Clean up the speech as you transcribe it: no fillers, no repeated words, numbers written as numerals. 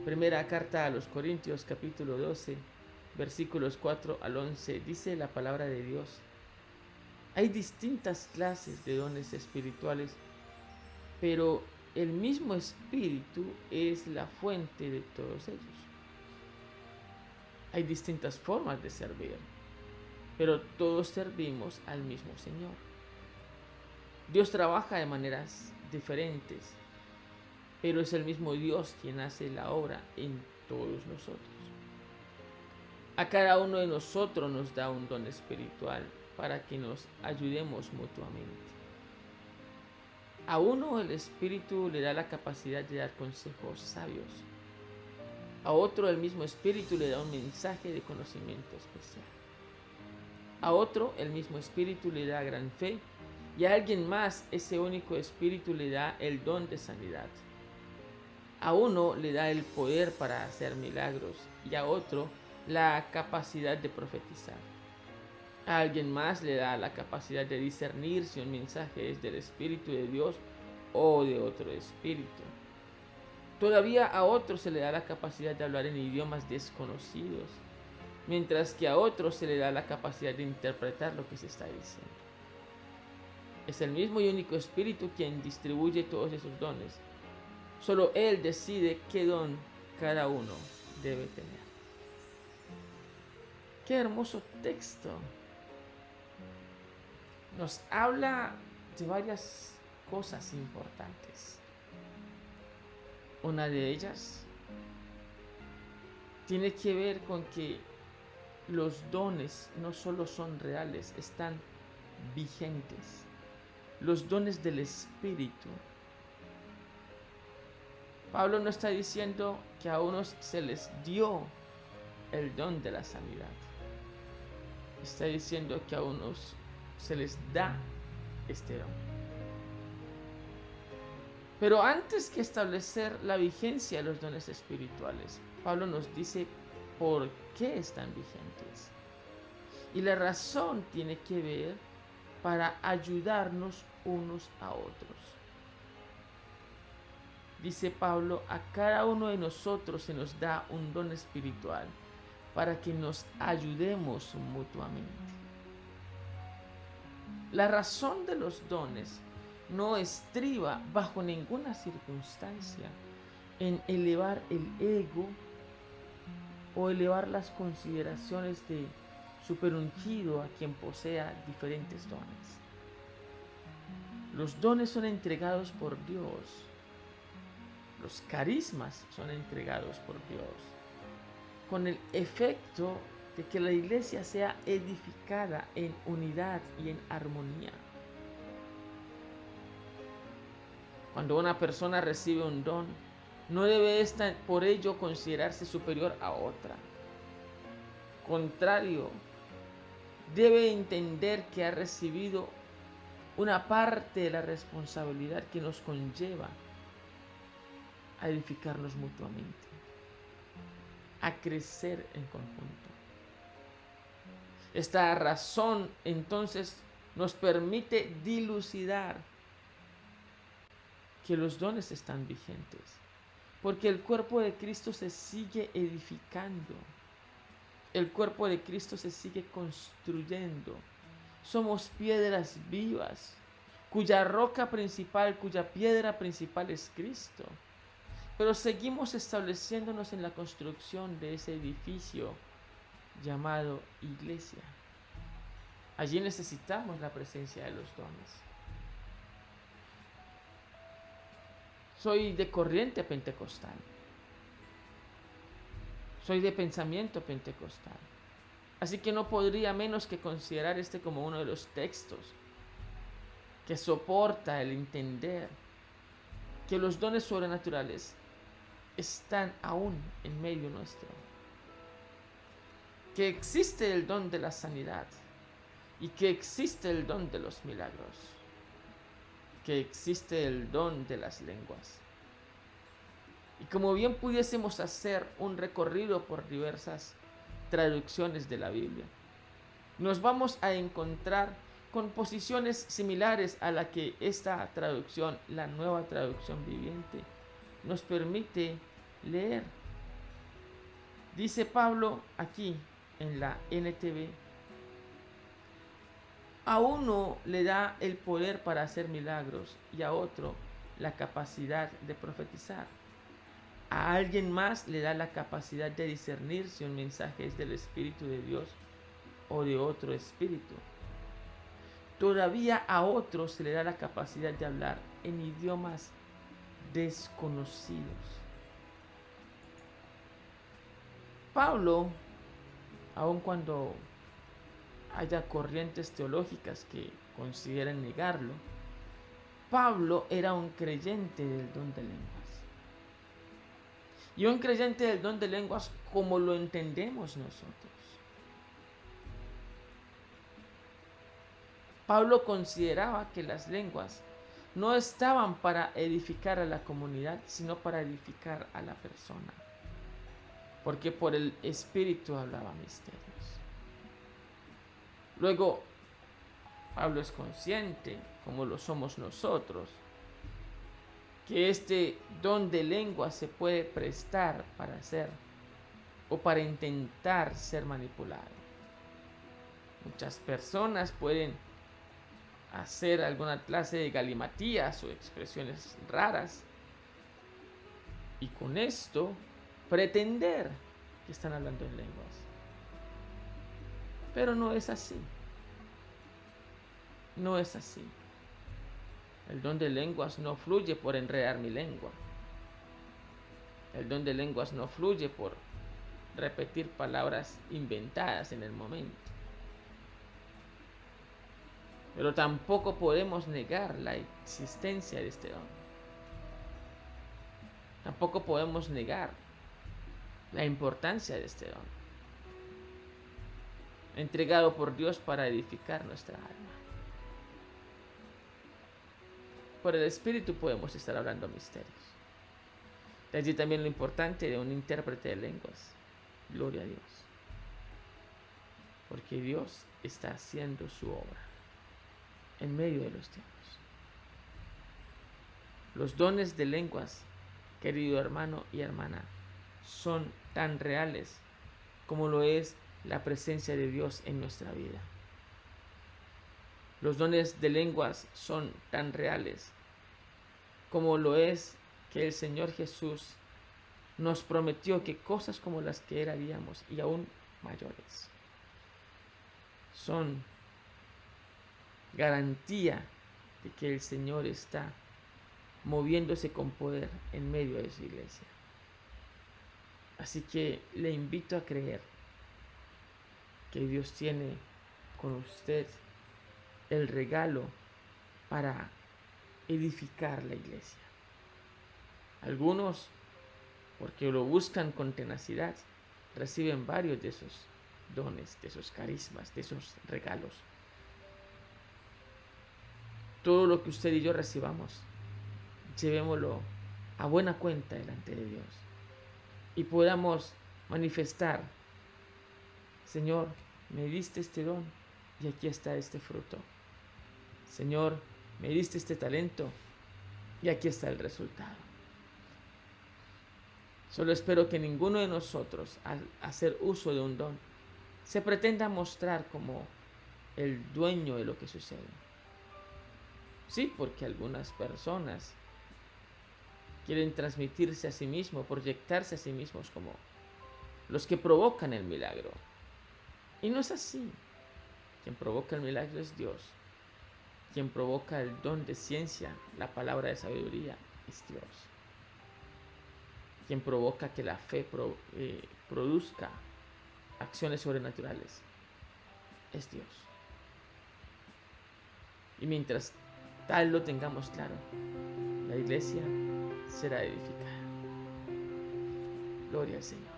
Primera carta a los Corintios, capítulo 12, versículos 4 al 11, dice la palabra de Dios: hay distintas clases de dones espirituales, pero el mismo Espíritu es la fuente de todos ellos. Hay distintas formas de servir, pero todos servimos al mismo Señor. Dios trabaja de maneras diferentes, pero es el mismo Dios quien hace la obra en todos nosotros. A cada uno de nosotros nos da un don espiritual para que nos ayudemos mutuamente. A uno el Espíritu le da la capacidad de dar consejos sabios. A otro el mismo Espíritu le da un mensaje de conocimiento especial. A otro el mismo Espíritu le da gran fe, y a alguien más ese único Espíritu le da el don de sanidad. A uno le da el poder para hacer milagros y a otro la capacidad de profetizar. A alguien más le da la capacidad de discernir si un mensaje es del Espíritu de Dios o de otro espíritu. Todavía a otro se le da la capacidad de hablar en idiomas desconocidos, mientras que a otro se le da la capacidad de interpretar lo que se está diciendo. Es el mismo y único Espíritu quien distribuye todos esos dones. Solo Él decide qué don cada uno debe tener. Qué hermoso texto. Nos habla de varias cosas importantes. Una de ellas tiene que ver con que los dones no solo son reales, están vigentes. Los dones del Espíritu. Pablo no está diciendo que a unos se les dio el don de la sanidad. Está diciendo que a unos se les da este don. Pero antes que establecer la vigencia de los dones espirituales, Pablo nos dice por qué están vigentes. Y la razón tiene que ver para ayudarnos unos a otros. Dice Pablo, a cada uno de nosotros se nos da un don espiritual para que nos ayudemos mutuamente. La razón de los dones no estriba bajo ninguna circunstancia en elevar el ego o elevar las consideraciones de superungido a quien posea diferentes dones. Los dones son entregados por Dios. Los carismas son entregados por Dios con el efecto de que la iglesia sea edificada en unidad y en armonía. Cuando una persona recibe un don, no debe esta por ello considerarse superior a otra. Contrario, debe entender que ha recibido una parte de la responsabilidad que nos conlleva a edificarnos mutuamente, a crecer en conjunto. Esta razón entonces nos permite dilucidar que los dones están vigentes, porque el cuerpo de Cristo se sigue edificando, el cuerpo de Cristo se sigue construyendo. Somos piedras vivas, cuya roca principal, cuya piedra principal es Cristo. Pero seguimos estableciéndonos en la construcción de ese edificio llamado iglesia. Allí necesitamos la presencia de los dones. Soy de corriente pentecostal. Soy de pensamiento pentecostal. Así que no podría menos que considerar este como uno de los textos que soporta el entender que los dones sobrenaturales están aún en medio nuestro. Que existe el don de la sanidad y que existe el don de los milagros. Que existe el don de las lenguas. Y como bien pudiésemos hacer un recorrido por diversas traducciones de la Biblia, nos vamos a encontrar con posiciones similares a la que esta traducción, la Nueva Traducción Viviente, nos permite leer. Dice Pablo aquí en la NTV, a uno le da el poder para hacer milagros y a otro la capacidad de profetizar. A alguien más le da la capacidad de discernir si un mensaje es del Espíritu de Dios o de otro espíritu. Todavía a otro se le da la capacidad de hablar en idiomas desconocidos. Pablo, aun cuando haya corrientes teológicas que consideren negarlo, Pablo era un creyente del don de lenguas. Y un creyente del don de lenguas como lo entendemos nosotros. Pablo consideraba que las lenguas no estaban para edificar a la comunidad, sino para edificar a la persona. Porque por el Espíritu hablaba misterios. Luego, Pablo es consciente, como lo somos nosotros, que este don de lengua se puede prestar para hacer o para intentar ser manipulado. Muchas personas pueden hacer alguna clase de galimatías o expresiones raras y con esto pretender que están hablando en lenguas. Pero no es así. No es así. El don de lenguas no fluye por enredar mi lengua. El don de lenguas no fluye por repetir palabras inventadas en el momento. Pero tampoco podemos negar la existencia de este don. Tampoco podemos negar la importancia de este don, entregado por Dios para edificar nuestra alma. Por el Espíritu podemos estar hablando misterios. De allí también lo importante de un intérprete de lenguas. Gloria a Dios. Porque Dios está haciendo su obra en medio de los tiempos. Los dones de lenguas, querido hermano y hermana, son tan reales como lo es la presencia de Dios en nuestra vida. Los dones de lenguas son tan reales como lo es que el Señor Jesús nos prometió que cosas como las que Él haríamos y aún mayores son garantía de que el Señor está moviéndose con poder en medio de su iglesia. Así que le invito a creer que Dios tiene con usted el regalo para edificar la iglesia. Algunos, porque lo buscan con tenacidad, reciben varios de esos dones, de esos carismas, de esos regalos. Todo lo que usted y yo recibamos, llevémoslo a buena cuenta delante de Dios y podamos manifestar: Señor, me diste este don y aquí está este fruto. Señor, me diste este talento y aquí está el resultado. Solo espero que ninguno de nosotros, al hacer uso de un don, se pretenda mostrar como el dueño de lo que sucede. Sí, porque algunas personas quieren transmitirse a sí mismos, proyectarse a sí mismos como los que provocan el milagro. Y no es así. Quien provoca el milagro es Dios. Quien provoca el don de ciencia, la palabra de sabiduría, es Dios. Quien provoca que la fe produzca acciones sobrenaturales es Dios. Y mientras tal lo tengamos claro, la iglesia será edificada. Gloria al Señor.